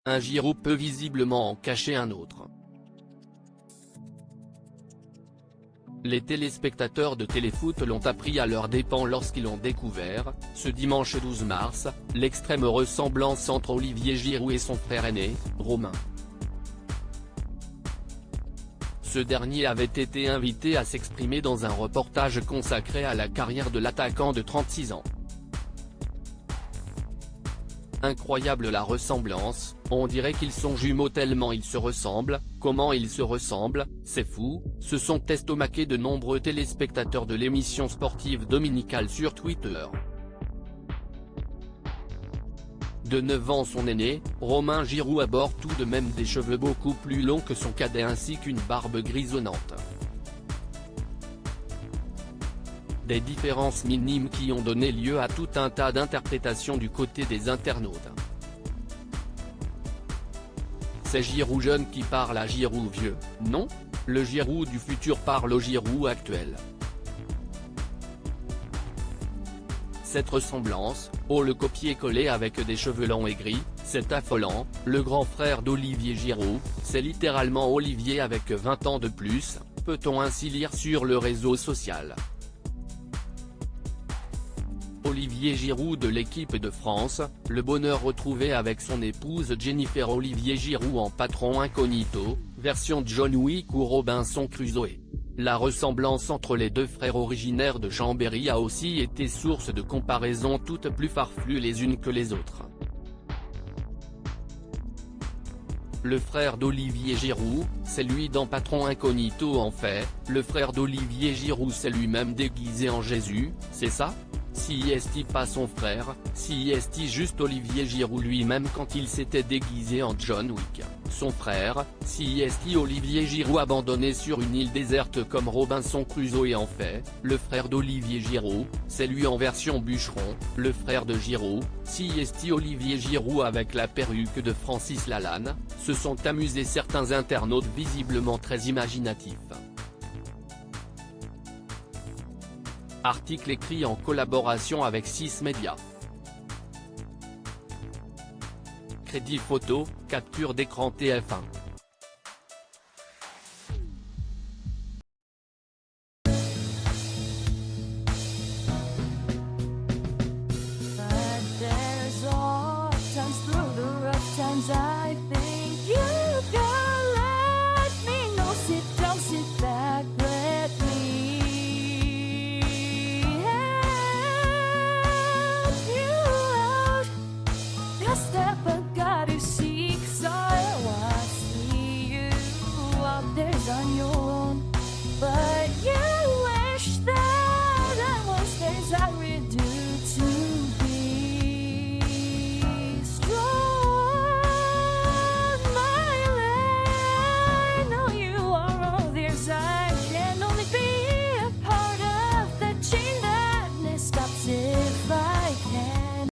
Un Giroud peut visiblement en cacher un autre. Les téléspectateurs de Téléfoot l'ont appris à leurs dépens lorsqu'ils ont découvert, ce dimanche 12 mars, l'extrême ressemblance entre Olivier Giroud et son frère aîné, Romain. Ce dernier avait été invité à s'exprimer dans un reportage consacré à la carrière de l'attaquant de 36 ans. Incroyable la ressemblance, on dirait qu'ils sont jumeaux tellement ils se ressemblent. Comment ils se ressemblent, c'est fou, se sont estomaqués de nombreux téléspectateurs de l'émission sportive dominicale sur Twitter. De 9 ans son aîné, Romain Giroud aborde tout de même des cheveux beaucoup plus longs que son cadet ainsi qu'une barbe grisonnante. Des différences minimes qui ont donné lieu à tout un tas d'interprétations du côté des internautes. C'est Giroud jeune qui parle à Giroud vieux, non? Le Giroud du futur parle au Giroud actuel. Cette ressemblance, le copier-coller avec des cheveux longs et gris, c'est affolant. Le grand frère d'Olivier Giroud, c'est littéralement Olivier avec 20 ans de plus, peut-on ainsi lire sur le réseau social. Olivier Giroud de l'équipe de France, le bonheur retrouvé avec son épouse Jennifer. Olivier Giroud en patron incognito, version John Wick ou Robinson Crusoe. La ressemblance entre les deux frères originaires de Chambéry a aussi été source de comparaisons toutes plus farfelues les unes que les autres. Le frère d'Olivier Giroud, c'est lui dans Patron Incognito en fait, le frère d'Olivier Giroud c'est lui-même déguisé en Jésus, c'est ça? Si est-il pas son frère, si est-il juste Olivier Giroud lui-même quand il s'était déguisé en John Wick, son frère, si est-il Olivier Giroud abandonné sur une île déserte comme Robinson Crusoe en fait, le frère d'Olivier Giroud, c'est lui en version bûcheron, le frère de Giroud, si est-il Olivier Giroud avec la perruque de Francis Lalanne, se sont amusés certains internautes visiblement très imaginatifs. Article écrit en collaboration avec 6 médias. Crédit photo, capture d'écran TF1.